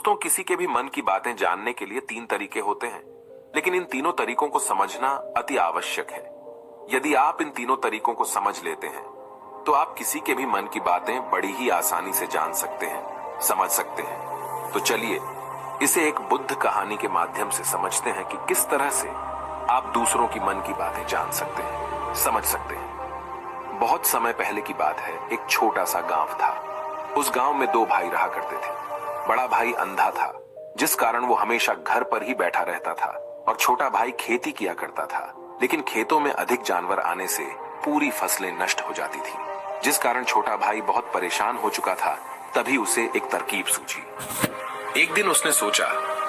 दोस्तों, किसी के भी मन की बातें जानने के लिए 3 तरीके होते हैं, लेकिन इन तीनों तरीकों को समझना अति आवश्यक है। यदि आप इन तीनों तरीकों को समझ लेते हैं तो आप किसी के भी मन की बातें बड़ी ही आसानी से जान सकते हैं, समझ सकते हैं। तो चलिए इसे एक बुद्ध कहानी के माध्यम से समझते हैं कि किस तरह से आप दूसरों की मन की बातें जान सकते हैं, समझ सकते हैं। बहुत समय पहले की बात है, एक छोटा सा गांव था। उस गांव में 2 भाई रहा करते थे। बड़ा भाई अंधा था, जिस कारण वो हमेशा घर पर ही बैठा रहता था, और छोटा भाई खेती किया करता था, लेकिन खेतों में अधिक जानवर आने से पूरी फसलें नष्ट हो जाती थी, जिस कारण छोटा भाई बहुत परेशान हो चुका था। तभी उसे एक तरकीब सूझी। एक दिन उसने सोचा,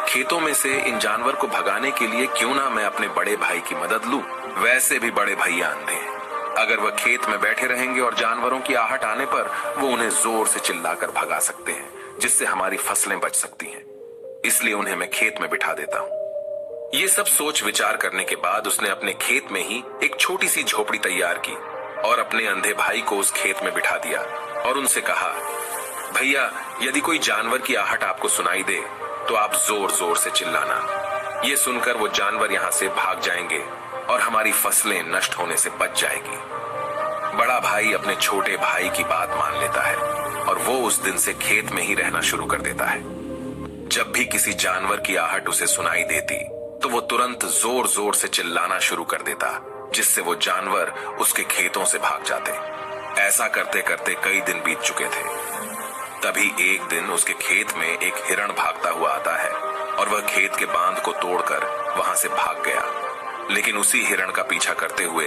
खेतों में से इन जानवर को भगाने के लिए क्यों ना मैं अपने बड़े भाई की मदद लूं। वैसे भी बड़े भैया अंधे हैं, अगर वह खेत में बैठे रहेंगे और जानवरों की आहट आने पर वो उन्हें जोर से चिल्लाकर भगा सकते हैं, जिससे हमारी फसलें बच सकती हैं। इसलिए उन्हें मैं खेत में बिठा देता हूं। ये सब सोच विचार करने के बाद उसने अपने खेत में ही एक छोटी सी झोपड़ी तैयार की और अपने अंधे भाई को उस खेत में बिठा दिया और उनसे कहा, भैया, यदि कोई जानवर की आहट आपको सुनाई दे तो आप जोर जोर से चिल्लाना। ये सुनकर वो जानवर यहां से भाग जाएंगे और हमारी फसलें नष्ट होने से बच जाएगी। बड़ा भाई अपने छोटे भाई की बात मान लेता है और वो उस दिन से खेत में ही रहना शुरू कर देता है। जब भी किसी जानवर की आहट उसे सुनाई देती तो वो तुरंत जोर जोर से चिल्लाना शुरू कर देता, जिससे वो जानवर उसके खेतों से भाग जाते। ऐसा करते करते कई दिन बीत चुके थे। तभी एक दिन उसके खेत में एक हिरण भागता हुआ आता है और वह खेत के बांध को तोड़कर वहां से भाग गया। लेकिन उसी हिरण का पीछा करते हुए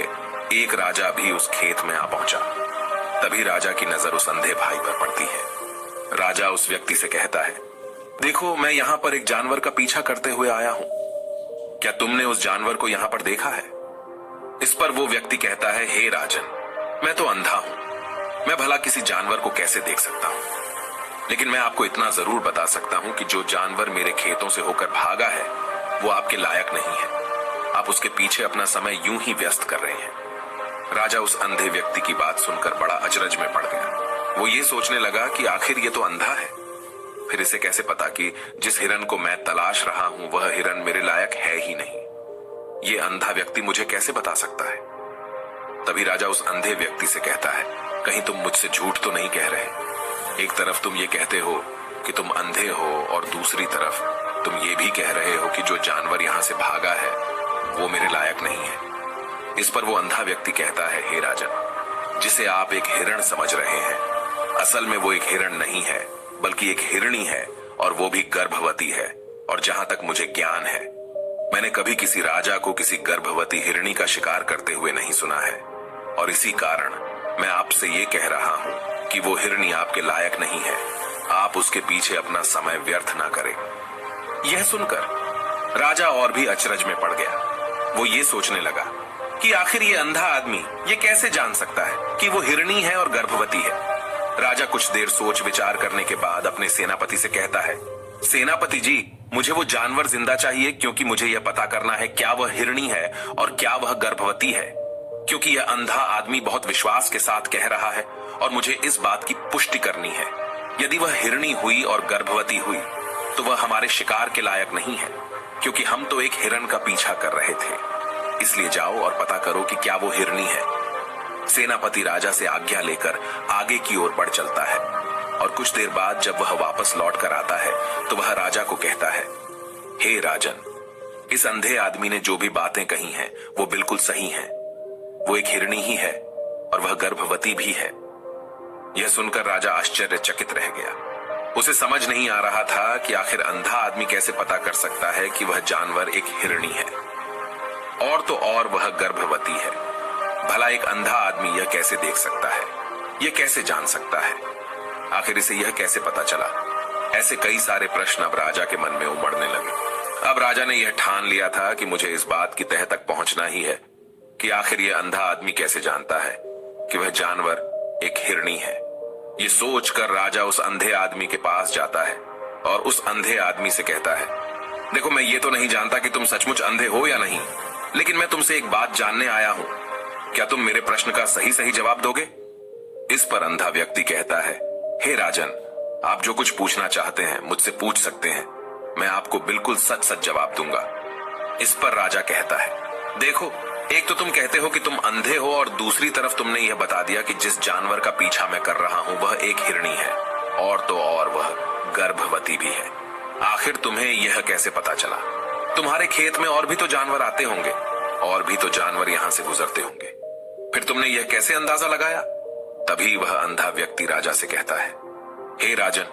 एक राजा भी उस खेत में आ पहुंचा। तभी राजा की नजर उस अंधे भाई पर पड़ती है। राजा उस व्यक्ति से कहता है, देखो, मैं यहाँ पर एक जानवर का पीछा करते हुए आया हूँ। क्या तुमने उस जानवर को यहाँ पर देखा है? इस पर वो व्यक्ति कहता है, हे राजन, मैं तो अंधा हूँ, मैं भला किसी जानवर को कैसे देख सकता हूँ। लेकिन मैं आपको इतना जरूर बता सकता हूँ कि जो जानवर मेरे खेतों से होकर भागा है वो आपके लायक नहीं है। आप उसके पीछे अपना समय यूं ही व्यस्त कर रहे हैं। राजा उस अंधे व्यक्ति की बात सुनकर बड़ा अचरज में पड़ गया। वो ये सोचने लगा कि आखिर ये तो अंधा है, फिर इसे कैसे पता कि जिस हिरन को मैं तलाश रहा हूं वह हिरन मेरे लायक है ही नहीं। ये अंधा व्यक्ति मुझे कैसे बता सकता है? तभी राजा उस अंधे व्यक्ति से कहता है, कहीं तुम मुझसे झूठ तो नहीं कह रहे? एक तरफ तुम ये कहते हो कि तुम अंधे हो और दूसरी तरफ तुम ये भी कह रहे हो कि जो जानवर यहां से भागा है वो मेरे लायक नहीं है। इस पर वो अंधा व्यक्ति कहता है, हे राजन, जिसे आप एक हिरण समझ रहे हैं, असल में वो एक हिरण नहीं है बल्कि एक हिरणी है, और वो भी गर्भवती है। और जहां तक मुझे ज्ञान है, मैंने कभी किसी राजा को किसी गर्भवती हिरणी का शिकार करते हुए नहीं सुना है। और इसी कारण मैं आपसे ये कह रहा हूं कि वो हिरणी आपके लायक नहीं है। आप उसके पीछे अपना समय व्यर्थ ना करें। यह सुनकर राजा और भी अचरज में पड़ गया। वो ये सोचने लगा कि आखिर ये अंधा आदमी ये कैसे जान सकता है कि वो हिरणी है और गर्भवती है। राजा कुछ देर सोच विचार करने के बाद अपने सेनापति से कहता है, सेनापति जी, मुझे वो जानवर जिंदा चाहिए, क्योंकि मुझे यह पता करना है क्या वह हिरणी है और क्या वह गर्भवती है। क्योंकि यह अंधा आदमी बहुत विश्वास के साथ कह रहा है और मुझे इस बात की पुष्टि करनी है। यदि वह हिरणी हुई और गर्भवती हुई तो वह हमारे शिकार के लायक नहीं है, क्योंकि हम तो एक हिरण का पीछा कर रहे थे। इसलिए जाओ और पता करो कि क्या वो हिरणी है। सेनापति राजा से आज्ञा लेकर आगे की ओर बढ़ चलता है और कुछ देर बाद जब वह वापस लौट कर आता है तो वह राजा को कहता है, हे राजन, इस अंधे आदमी ने जो भी बातें कही हैं वो बिल्कुल सही हैं। वो एक हिरणी ही है और वह गर्भवती भी है। यह सुनकर राजा आश्चर्यचकित रह गया। उसे समझ नहीं आ रहा था कि आखिर अंधा आदमी कैसे पता कर सकता है कि वह जानवर एक हिरणी है, और तो और वह गर्भवती है। भला एक अंधा आदमी यह कैसे देख सकता है, यह कैसे जान सकता है, आखिर इसे यह कैसे पता चला? ऐसे कई सारे प्रश्न अब राजा के मन में उमड़ने लगे। अब राजा ने यह ठान लिया था कि मुझे इस बात की तह तक पहुंचना ही है कि आखिर यह अंधा आदमी कैसे जानता है कि वह जानवर एक हिरणी है। ये सोचकर राजा उस अंधे आदमी के पास जाता है और उस अंधे आदमी से कहता है, देखो, मैं ये तो नहीं जानता कि तुम सचमुच अंधे हो या नहीं, लेकिन मैं तुमसे एक बात जानने आया हूं। क्या तुम मेरे प्रश्न का सही सही जवाब दोगे? इस पर अंधा व्यक्ति कहता है, हे राजन, आप जो कुछ पूछना चाहते हैं मुझसे पूछ सकते हैं, मैं आपको बिल्कुल सच सच जवाब दूंगा। इस पर राजा कहता है, देखो, एक तो तुम कहते हो कि तुम अंधे हो और दूसरी तरफ तुमने यह बता दिया कि जिस जानवर का पीछा मैं कर रहा हूं वह एक हिरणी है, और तो और वह गर्भवती भी है। आखिर तुम्हें यह कैसे पता चला? तुम्हारे खेत में और भी तो जानवर आते होंगे, और भी तो जानवर यहां से गुजरते होंगे, फिर तुमने यह कैसे अंदाजा लगाया? तभी वह अंधा व्यक्ति राजा से कहता है, हे राजन,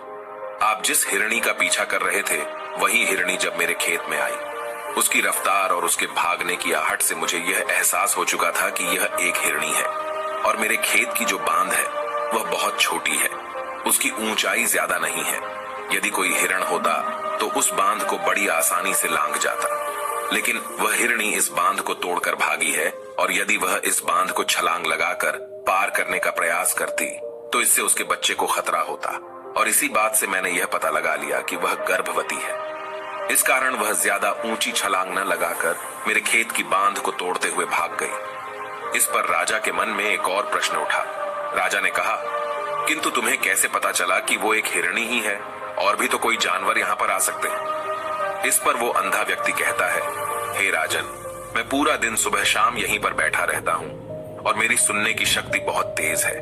आप जिस हिरणी का पीछा कर रहे थे वही हिरणी जब मेरे खेत में आई, उसकी रफ्तार और उसके भागने की आहट से मुझे यह एहसास हो चुका था कि यह एक हिरणी है, और मेरे खेत की जो बांध है वह बहुत छोटी है, उसकी ऊंचाई ज्यादा नहीं है। यदि कोई हिरण होता तो उस बांध को बड़ी आसानी से लांघ जाता, लेकिन वह हिरणी इस बांध को तोड़कर भागी है, और यदि वह इस बांध को छलांग लगाकर पार करने का प्रयास करती तो इससे उसके बच्चे को खतरा होता, और इसी बात से मैंने यह पता लगा लिया कि वह गर्भवती है। इस कारण वह ज्यादा ऊंची छलांग न लगाकर मेरे खेत की बांध को तोड़ते हुए भाग गई। इस पर राजा के मन में एक और प्रश्न उठा। राजा ने कहा, किंतु तुम्हें कैसे पता चला कि वो एक हिरणी ही है? और भी तो कोई जानवर यहाँ पर आ सकते हैं। इस पर वो अंधा व्यक्ति कहता है, हे राजन, मैं पूरा दिन सुबह शाम यहीं पर बैठा रहता हूँ और मेरी सुनने की शक्ति बहुत तेज है।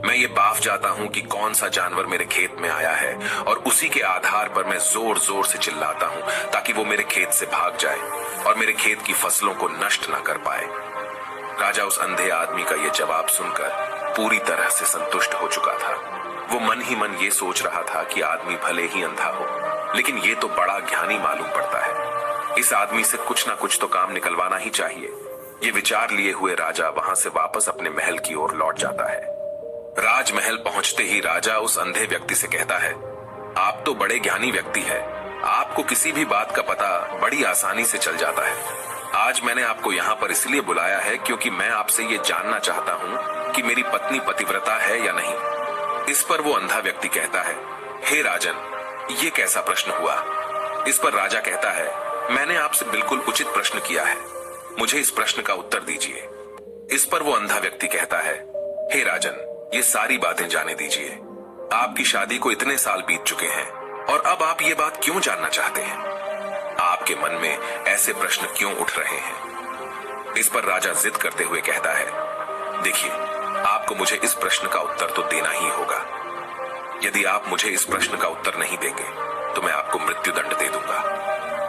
मैं ये बाफ जाता हूँ कि कौन सा जानवर मेरे खेत में आया है, और उसी के आधार पर मैं जोर जोर से चिल्लाता हूँ ताकि वो मेरे खेत से भाग जाए और मेरे खेत की फसलों को नष्ट न कर पाए। राजा उस अंधे आदमी का ये जवाब सुनकर पूरी तरह से संतुष्ट हो चुका था। वो मन ही मन ये सोच रहा था कि आदमी भले ही अंधा हो, लेकिन ये तो बड़ा ज्ञानी मालूम पड़ता है। इस आदमी से कुछ ना कुछ तो काम निकलवाना ही चाहिए। ये विचार लिए हुए राजा वहां से वापस अपने महल की ओर लौट जाता है। राजमहल पहुंचते ही राजा उस अंधे व्यक्ति से कहता है, आप तो बड़े ज्ञानी व्यक्ति हैं, आपको किसी भी बात का पता बड़ी आसानी से चल जाता है। आज मैंने आपको यहाँ पर इसलिए बुलाया है क्योंकि मैं आपसे ये जानना चाहता हूँ कि मेरी पत्नी पतिव्रता है या नहीं। इस पर वो अंधा व्यक्ति कहता है, हे राजन, ये कैसा प्रश्न हुआ? इस पर राजा कहता है, मैंने आपसे बिल्कुल उचित प्रश्न किया है, मुझे इस प्रश्न का उत्तर दीजिए। इस पर वो अंधा व्यक्ति कहता है, हे राजन, ये सारी बातें जाने दीजिए। आपकी शादी को इतने साल बीत चुके हैं और अब आप ये बात क्यों जानना चाहते हैं? आपके मन में ऐसे प्रश्न क्यों उठ रहे हैं? इस पर राजा जिद करते हुए कहता है, देखिए, आपको मुझे इस प्रश्न का उत्तर तो देना ही होगा। यदि आप मुझे इस प्रश्न का उत्तर नहीं देंगे तो मैं आपको मृत्यु दंड दे दूंगा।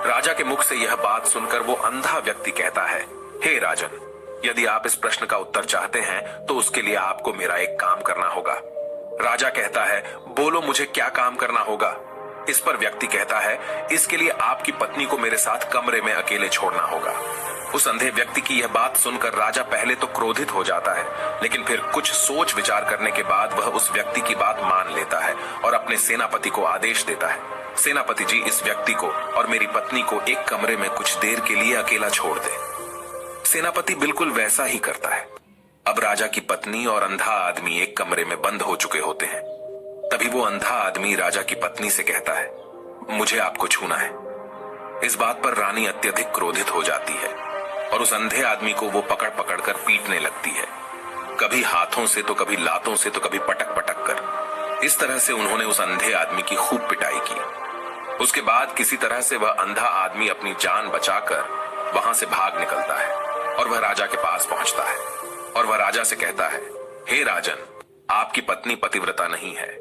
राजा के मुख से यह बात सुनकर वो अंधा व्यक्ति कहता है, हे राजन, यदि आप इस प्रश्न का उत्तर चाहते हैं तो उसके लिए आपको मेरा एक काम करना होगा। राजा कहता है, बोलो, मुझे क्या काम करना होगा? इस पर व्यक्ति कहता है, इसके लिए आपकी पत्नी को मेरे साथ कमरे में अकेले छोड़ना होगा। उस अंधे व्यक्ति की यह बात सुनकर राजा पहले तो क्रोधित हो जाता है, लेकिन फिर कुछ सोच विचार करने के बाद वह उस व्यक्ति की बात मान लेता है और अपने सेनापति को आदेश देता है, सेनापति जी, इस व्यक्ति को और मेरी पत्नी को एक कमरे में कुछ देर के लिए अकेला छोड़ दे। सेनापति बिल्कुल वैसा ही करता है। अब राजा की पत्नी और अंधा आदमी एक कमरे में बंद हो चुके होते हैं। तभी वो अंधा आदमी राजा की पत्नी से कहता है, मुझे आपको छूना है। इस बात पर रानी अत्यधिक क्रोधित हो जाती है और उस अंधे आदमी को वो पकड़ पकड़ कर पीटने लगती है, कभी हाथों से तो कभी लातों से तो कभी पटक पटक कर। इस तरह से उन्होंने उस अंधे आदमी की खूब पिटाई की। उसके बाद किसी तरह से वह अंधा आदमी अपनी जान बचाकर वहां से भाग निकलता है और वह राजा के पास पहुंचता है और वह राजा से कहता है, हे राजन, आपकी पत्नी पतिव्रता नहीं है।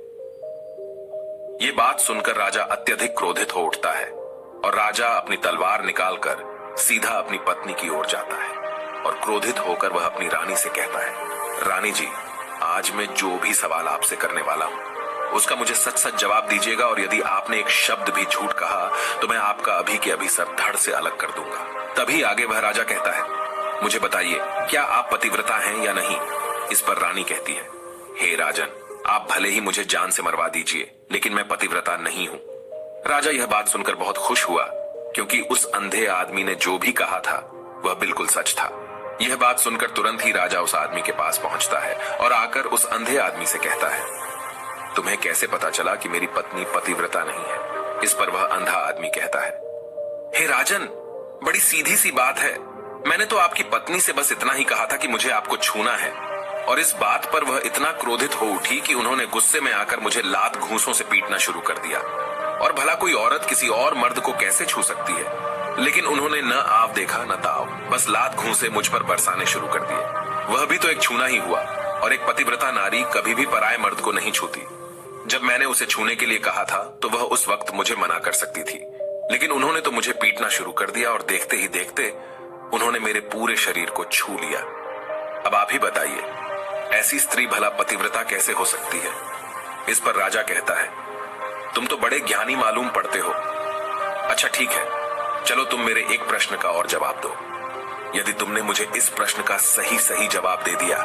ये बात सुनकर राजा अत्यधिक क्रोधित हो उठता है और राजा अपनी तलवार निकालकर सीधा अपनी पत्नी की ओर जाता है और क्रोधित होकर वह अपनी रानी से कहता है, रानी जी, आज मैं जो भी सवाल आपसे करने वाला हूं उसका मुझे सच सच जवाब दीजिएगा, और यदि आपने एक शब्द भी झूठ कहा तो मैं आपका अभी के अभी सर धड़ से अलग कर दूंगा। तभी आगे वह राजा कहता है, मुझे बताइए, क्या आप पतिव्रता हैं या नहीं? इस पर रानी कहती है, हे राजन, आप भले ही मुझे जान से मरवा दीजिए, लेकिन मैं पतिव्रता नहीं हूं। राजा यह बात सुनकर बहुत खुश हुआ, क्योंकि उस अंधे आदमी ने जो भी कहा था वह बिल्कुल सच था। यह बात सुनकर तुरंत ही राजा उस आदमी के पास पहुंचता है और आकर उस अंधे आदमी से कहता है, तुम्हें कैसे पता चला कि मेरी पत्नी पतिव्रता नहीं है? इस पर वह अंधा आदमी कहता है, हे राजन, बड़ी सीधी सी बात है, मैंने तो आपकी पत्नी से बस इतना ही कहा था कि मुझे आपको छूना है, और इस बात पर वह इतना क्रोधित हो उठी कि उन्होंने गुस्से में आकर मुझे लात घूंसों से पीटना शुरू कर दिया। और भला कोई औरत किसी और मर्द को कैसे छू सकती है, लेकिन उन्होंने न आव देखा न ताव, बस लात घूंसे मुझ पर बरसाने शुरू कर दिए। वह भी तो एक छूना ही हुआ, और एक पतिव्रता नारी कभी भी पराये मर्द को नहीं छूती। जब मैंने उसे छूने के लिए कहा था तो वह उस वक्त मुझे मना कर सकती थी, लेकिन उन्होंने तो मुझे पीटना शुरू कर दिया और देखते ही देखते उन्होंने मेरे पूरे शरीर को छू लिया। अब आप ही बताइए, ऐसी स्त्री भला पतिव्रता कैसे हो सकती है? इस पर राजा कहता है, तुम तो बड़े ज्ञानी मालूम पड़ते हो। अच्छा ठीक है, चलो तुम मेरे एक प्रश्न का और जवाब दो। यदि तुमने मुझे इस प्रश्न का सही सही जवाब दे दिया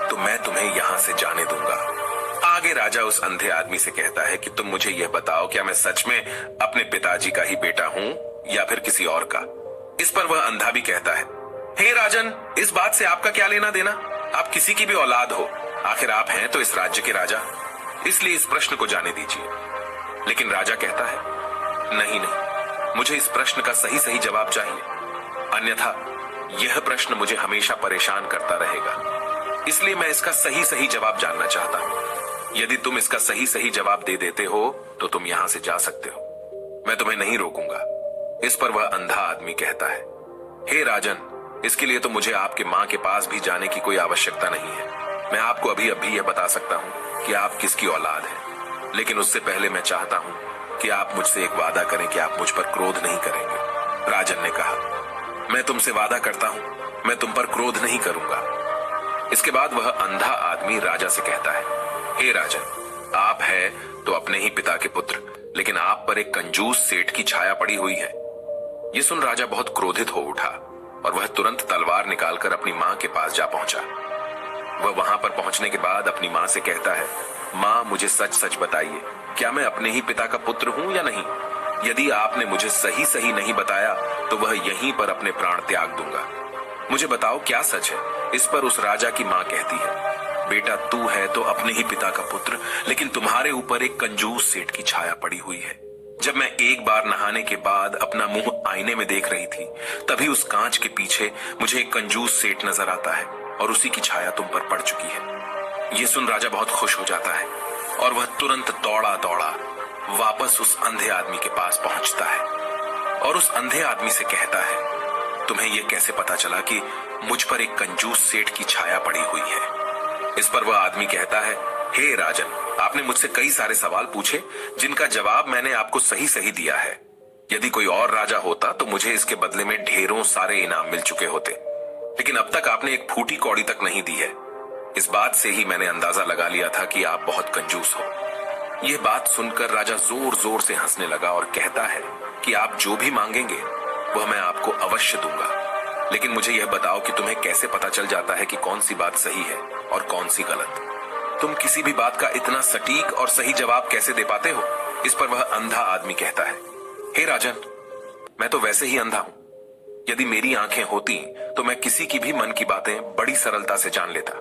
तो मैं तुम्हें यहां से जाने दूंगा। आगे राजा उस अंधे आदमी से कहता है कि तुम मुझे यह बताओ, क्या मैं सच में अपने पिताजी का ही बेटा हूं या फिर किसी और का? इस पर वह अंधा भी कहता है, हे राजन, इस बात से आपका क्या लेना देना? आप किसी की भी औलाद हो, आखिर आप हैं तो इस राज्य के राजा, इसलिए इस प्रश्न को जाने दीजिए। लेकिन राजा कहता है, नहीं नहीं, मुझे इस प्रश्न का सही सही जवाब चाहिए, अन्यथा यह प्रश्न मुझे हमेशा परेशान करता रहेगा। इसलिए मैं इसका सही सही जवाब जानना चाहता हूं। यदि तुम इसका सही सही जवाब दे देते हो तो तुम यहां से जा सकते हो, मैं तुम्हें नहीं रोकूंगा। इस पर वह अंधा आदमी कहता है, हे राजन, इसके लिए तो मुझे आपके मां के पास भी जाने की कोई आवश्यकता नहीं है। मैं आपको अभी अभी यह बता सकता हूं कि आप किसकी औलाद हैं, लेकिन उससे पहले मैं चाहता हूं कि आप मुझसे एक वादा करें कि आप मुझ पर क्रोध नहीं करेंगे। राजन ने कहा, मैं तुमसे वादा करता हूं, मैं तुम पर क्रोध नहीं करूंगा। इसके बाद वह अंधा आदमी राजा से कहता है, हे राजन, आप है तो अपने ही पिता के पुत्र, लेकिन आप पर एक कंजूस सेठ की छाया पड़ी हुई है। ये सुन राजा बहुत क्रोधित हो उठा और वह तुरंत तलवार निकालकर अपनी मां के पास जा पहुंचा। वह वहां पर पहुंचने के बाद अपनी मां से कहता है, मां, मुझे सच सच बताइए, क्या मैं अपने ही पिता का पुत्र हूं या नहीं? यदि आपने मुझे सही सही नहीं बताया तो वह यहीं पर अपने प्राण त्याग दूंगा। मुझे बताओ क्या सच है? इस पर उस राजा की मां कहती है, बेटा, तू है तो अपने ही पिता का पुत्र, लेकिन तुम्हारे ऊपर एक कंजूस सेठ की छाया पड़ी हुई है। जब मैं एक बार नहाने के बाद अपना मुंह आईने में देख रही थी, तभी उस कांच के पीछे मुझे एक कंजूस सेठ नजर आता है और उसी की छाया तुम पर पड़ चुकी है। ये सुन राजा बहुत खुश हो जाता है और वह तुरंत दौड़ा दौड़ा वापस उस अंधे आदमी के पास पहुंचता है और उस अंधे आदमी से कहता है, तुम्हें यह कैसे पता चला कि मुझ पर एक कंजूस सेठ की छाया पड़ी हुई है? इस पर वह आदमी कहता है, हे राजन, आपने मुझसे कई सारे सवाल पूछे जिनका जवाब मैंने आपको सही सही दिया है। यदि कोई और राजा होता तो मुझे इसके बदले में ढेरों सारे इनाम मिल चुके होते, लेकिन अब तक आपने एक फूटी कौड़ी तक नहीं दी है। इस बात से ही मैंने अंदाजा लगा लिया था कि आप बहुत कंजूस हो। यह बात सुनकर राजा जोर जोर से हंसने लगा और कहता है कि आप जो भी मांगेंगे वह मैं आपको अवश्य दूंगा, लेकिन मुझे यह बताओ कि तुम्हें कैसे पता चल जाता है कि कौन सी बात सही है और कौन सी गलत? तुम किसी भी बात का इतना सटीक और सही जवाब कैसे दे पाते हो? इस पर वह अंधा आदमी कहता है, हे राजन, मैं तो वैसे ही अंधा हूं। यदि मेरी आंखें होती तो मैं किसी की भी मन की बातें बड़ी सरलता से जान लेता।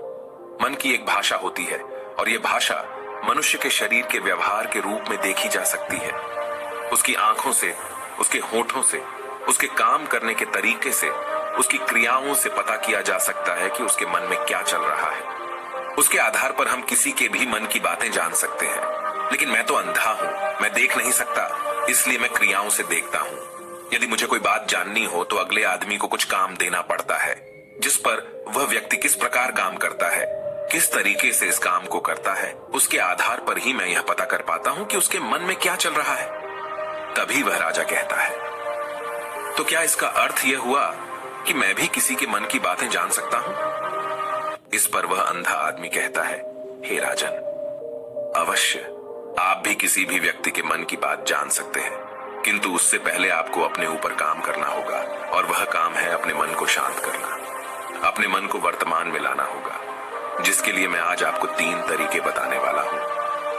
मन की एक भाषा होती है और यह भाषा मनुष्य के शरीर के व्यवहार के रूप में देखी जा सकती है। उसकी आंखों से, उसके होठों से, उसके काम करने के तरीके से, उसकी क्रियाओं से पता किया जा सकता है कि उसके मन में क्या चल रहा है। उसके आधार पर हम किसी के भी मन की बातें जान सकते हैं। लेकिन मैं तो अंधा हूं, मैं देख नहीं सकता, इसलिए मैं क्रियाओं से देखता हूं। यदि मुझे कोई बात जाननी हो तो अगले आदमी को कुछ काम देना पड़ता है, जिस पर वह व्यक्ति किस प्रकार काम करता है, किस तरीके से इस काम को करता है, उसके आधार पर ही मैं यह पता कर पाता हूं कि उसके मन में क्या चल रहा है। तभी वह राजा कहता है, तो क्या इसका अर्थ यह हुआ कि मैं भी किसी के मन की बातें जान सकता हूं? इस पर वह अंधा आदमी कहता है, हे राजन, अवश्य आप भी किसी भी व्यक्ति के मन की बात जान सकते हैं, किंतु उससे पहले आपको अपने ऊपर काम करना होगा, और वह काम है अपने मन को शांत करना, अपने मन को वर्तमान में लाना होगा, जिसके लिए मैं आज आपको 3 तरीके बताने वाला हूं।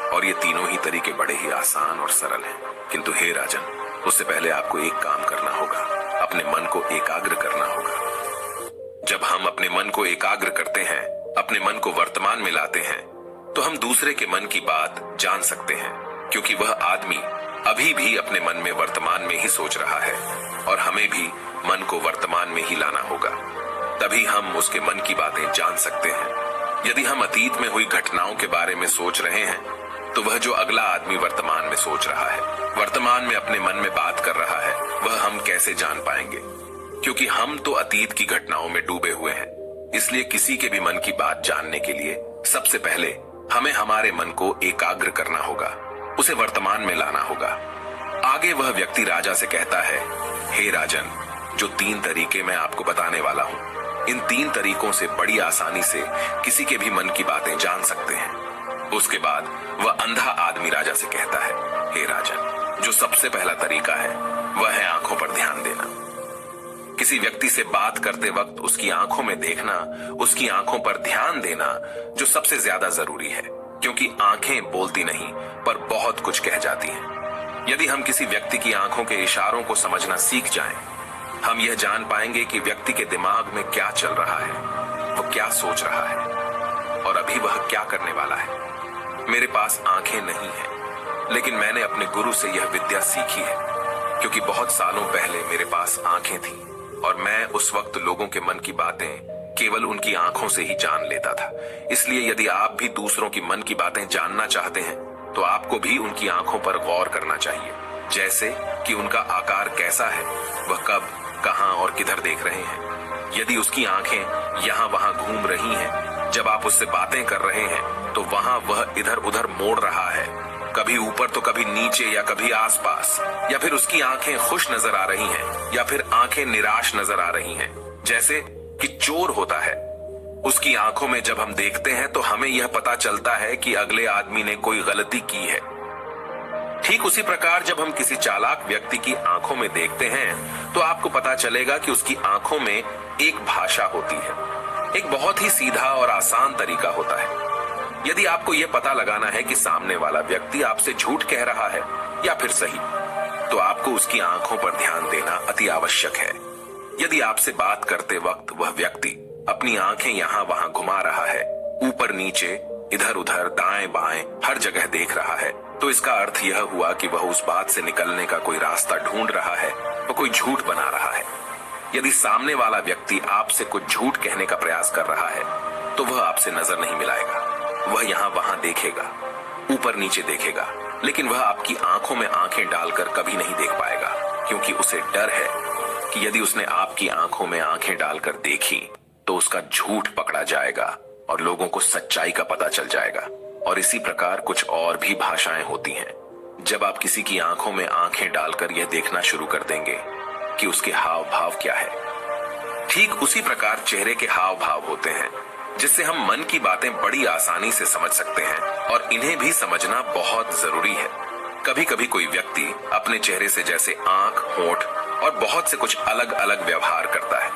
और ये तीनों ही तरीके बड़े ही आसान और सरल हैं, किंतु हे राजन, उससे पहले आपको एक काम करना होगा, अपने मन को एकाग्र करना होगा। जब हम अपने मन को एकाग्र करते हैं, अपने मन को वर्तमान में लाते हैं, तो हम दूसरे के मन की बात जान सकते हैं, क्योंकि वह आदमी अभी भी अपने मन में वर्तमान में ही सोच रहा है, और हमें भी मन को वर्तमान में ही लाना होगा। तभी हम उसके मन की बातें जान सकते हैं। यदि हम अतीत में हुई घटनाओं के बारे में सोच रहे हैं, तो वह जो अगला आदमी वर्तमान में सोच रहा है, वर्तमान में अपने मन में बात कर रहा है, वह हम कैसे जान पाएंगे? क्योंकि हम तो अतीत की घटनाओं में डूबे हुए हैं। इसलिए किसी के भी मन की बात जानने के लिए सबसे पहले हमें हमारे मन को एकाग्र करना होगा, उसे वर्तमान में लाना होगा। आगे वह व्यक्ति राजा से कहता है, हे राजन, जो 3 तरीके मैं आपको बताने वाला हूं, इन 3 तरीकों से बड़ी आसानी से किसी के भी मन की बातें जान सकते हैं। उसके बाद वह अंधा आदमी राजा से कहता है, हे राजन, जो सबसे पहला तरीका है वह है आंखों पर ध्यान देना। किसी व्यक्ति से बात करते वक्त उसकी आंखों में देखना, उसकी आंखों पर ध्यान देना जो सबसे ज्यादा जरूरी है, क्योंकि आंखें बोलती नहीं पर बहुत कुछ कह जाती हैं। यदि हम किसी व्यक्ति की आंखों के इशारों को समझना सीख जाएं, हम यह जान पाएंगे कि व्यक्ति के दिमाग में क्या चल रहा है, वह क्या सोच रहा है और अभी वह क्या करने वाला है। मेरे पास आंखें नहीं हैं, लेकिन मैंने अपने गुरु से यह विद्या सीखी है, क्योंकि बहुत सालों पहले मेरे पास आंखें थीं और मैं उस वक्त लोगों के मन की बातें केवल उनकी आंखों से ही जान लेता था। इसलिए यदि आप भी दूसरों की मन की बातें जानना चाहते हैं, तो आपको भी उनकी आंखों पर गौर करना चाहिए, जैसे कि उनका आकार कैसा है, वह कब, कहां और किधर देख रहे हैं। यदि उसकी आंखें यहां वहां घूम रही हैं, जब आप उससे बातें कर रहे हैं, तो वहां वह इधर उधर मोड़ रहा है, कभी ऊपर तो कभी नीचे या कभी आसपास, या फिर उसकी आंखें खुश नजर आ रही हैं या फिर आंखें निराश नजर आ रही हैं, जैसे कि चोर होता है। उसकी आंखों में जब हम देखते हैं तो हमें यह पता चलता है कि अगले आदमी ने कोई गलती की है। ठीक उसी प्रकार जब हम किसी चालाक व्यक्ति की आंखों में देखते हैं, तो आपको पता चलेगा कि उसकी आंखों में एक भाषा होती है। एक बहुत ही सीधा और आसान तरीका होता है। यदि आपको यह पता लगाना है कि सामने वाला व्यक्ति आपसे झूठ कह रहा है या फिर सही, तो आपको उसकी आंखों पर ध्यान देना अति आवश्यक है। यदि आपसे बात करते वक्त वह व्यक्ति अपनी आंखें यहां वहां घुमा रहा है, ऊपर नीचे, इधर उधर, दाएं बाएं, हर जगह देख रहा है, तो इसका अर्थ यह हुआ कि वह उस बात से निकलने का कोई रास्ता ढूंढ रहा है, वह कोई झूठ बना रहा है। यदि सामने वाला व्यक्ति आपसे कुछ झूठ कहने का प्रयास कर रहा है, तो वह आपसे नजर नहीं मिलाएगा। वह यहां वहां देखेगा, ऊपर नीचे देखेगा, लेकिन वह आपकी आंखों में आंखें डालकर कभी नहीं देख पाएगा, क्योंकि उसे डर है कि यदि उसने आपकी आंखों में आंखें डालकर देखी तो उसका झूठ पकड़ा जाएगा और लोगों को सच्चाई का पता चल जाएगा। और इसी प्रकार कुछ और भी भाषाएं होती हैं। जब आप किसी की आंखों में आंखें डालकर यह देखना शुरू कर देंगे कि उसके हाव भाव क्या है, ठीक उसी प्रकार चेहरे के हाव भाव होते हैं, जिससे हम मन की बातें बड़ी आसानी से समझ सकते हैं और इन्हें भी समझना बहुत जरूरी है। कभी कभी कोई व्यक्ति अपने चेहरे से जैसे आंख, होंठ और बहुत से कुछ अलग अलग व्यवहार करता है।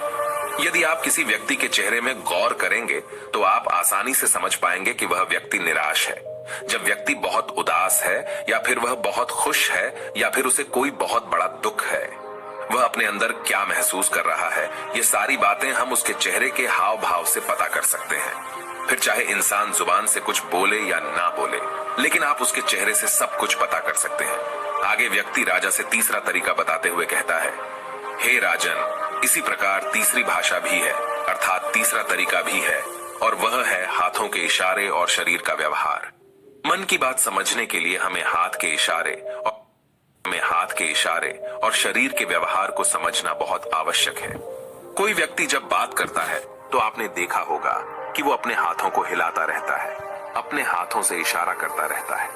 यदि आप किसी व्यक्ति के चेहरे में गौर करेंगे तो आप आसानी से समझ पाएंगे कि वह व्यक्ति निराश है, जब व्यक्ति बहुत उदास है, या फिर वह बहुत खुश है, या फिर उसे कोई बहुत बड़ा दुख है। वह अपने अंदर क्या महसूस कर रहा है, ये सारी बातें हम उसके चेहरे के हाव भाव से पता कर सकते हैं। फिर चाहे इंसान जुबान से कुछ बोले या ना बोले, लेकिन आप उसके चेहरे से सब कुछ पता कर सकते हैं। आगे व्यक्ति राजा से तीसरा तरीका बताते हुए कहता है, हे राजन, इसी प्रकार तीसरी भाषा भी है, अर्थात तीसरा तरीका भी है, और वह है हाथों के इशारे और शरीर का व्यवहार। मन की बात समझने के लिए हमें हाथ के इशारे और शरीर के व्यवहार को समझना बहुत आवश्यक है। कोई व्यक्ति जब बात करता है तो आपने देखा होगा कि वो अपने हाथों को हिलाता रहता है, अपने हाथों से इशारा करता रहता है।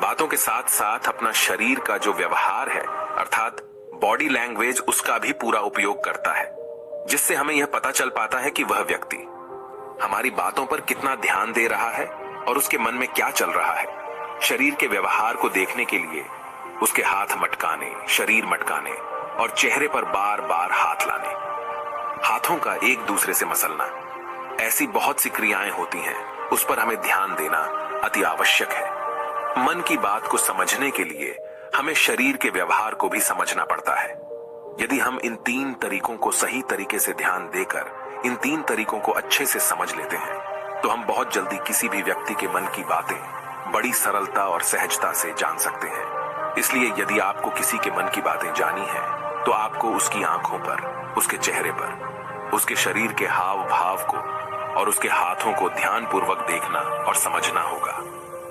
बातों के साथ साथ अपना शरीर का जो व्यवहार है, अर्थात बॉडी लैंग्वेज, उसका भी पूरा उपयोग करता है, जिससे हमें यह पता चल पाता है कि वह व्यक्ति हमारी बातों पर कितना ध्यान दे रहा है और उसके मन में क्या चल रहा है। शरीर के व्यवहार को देखने के लिए उसके हाथ मटकाने, शरीर मटकाने और चेहरे पर बार बार हाथ लाने, हाथों का एक दूसरे से मसलना, ऐसी बहुत सी क्रियाएं होती हैं, उस पर हमें ध्यान देना अति आवश्यक है। मन की बात को समझने के लिए हमें शरीर के व्यवहार को भी समझना पड़ता है। यदि हम इन 3 तरीकों को सही तरीके से ध्यान देकर इन 3 तरीकों को अच्छे से समझ लेते हैं, तो हम बहुत जल्दी किसी भी व्यक्ति के मन की बातें बड़ी सरलता और सहजता से जान सकते हैं। इसलिए यदि आपको किसी के मन की बातें जानी है, तो आपको उसकी आंखों पर, उसके चेहरे पर, उसके शरीर के हाव भाव को और उसके हाथों को ध्यानपूर्वक देखना और समझना होगा,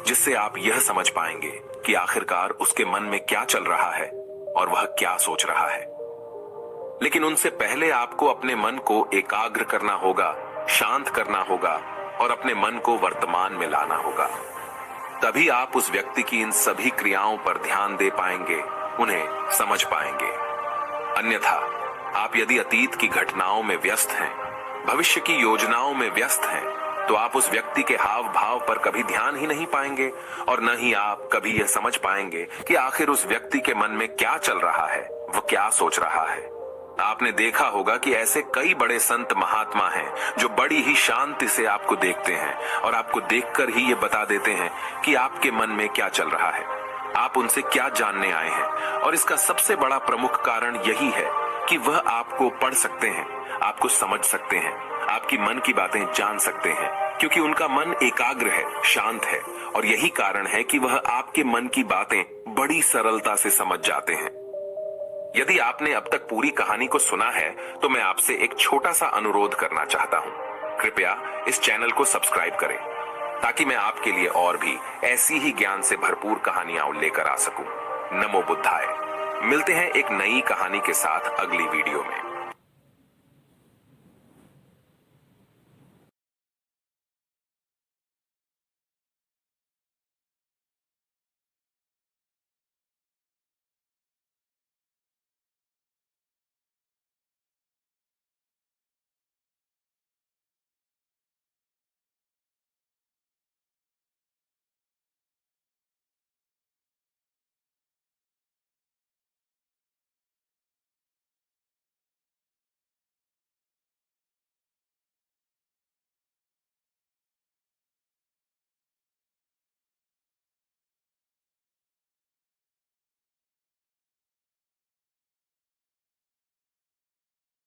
जिससे आप यह समझ पाएंगे कि आखिरकार उसके मन में क्या चल रहा है और वह क्या सोच रहा है। लेकिन उनसे पहले आपको अपने मन को एकाग्र करना होगा, शांत करना होगा और अपने मन को वर्तमान में लाना होगा। तभी आप उस व्यक्ति की इन सभी क्रियाओं पर ध्यान दे पाएंगे, उन्हें समझ पाएंगे। अन्यथा आप यदि अतीत की घटनाओं में व्यस्त हैं, भविष्य की योजनाओं में व्यस्त हैं, तो आप उस व्यक्ति के हाव भाव पर कभी ध्यान ही नहीं पाएंगे और न ही आप कभी यह समझ पाएंगे कि आखिर उस व्यक्ति के मन में क्या चल रहा है, वह क्या सोच रहा है। आपने देखा होगा कि ऐसे कई बड़े संत महात्मा हैं जो बड़ी ही शांति से आपको देखते हैं और आपको देखकर ही ये बता देते हैं कि आपके मन में क्या चल रहा है, आप उनसे क्या जानने आए हैं। और इसका सबसे बड़ा प्रमुख कारण यही है कि वह आपको पढ़ सकते हैं, आपको समझ सकते हैं, आपकी मन की बातें जान सकते हैं, क्योंकि उनका मन एकाग्र है, शांत है और यही कारण है कि वह आपके मन की बातें बड़ी सरलता से समझ जाते हैं। यदि आपने अब तक पूरी कहानी को सुना है तो मैं आपसे एक छोटा सा अनुरोध करना चाहता हूं। कृपया इस चैनल को सब्सक्राइब करें ताकि मैं आपके लिए और भी ऐसी ही ज्ञान से भरपूर कहानियां लेकर आ सकूं। नमो बुद्धाय। मिलते हैं एक नई कहानी के साथ अगली वीडियो में।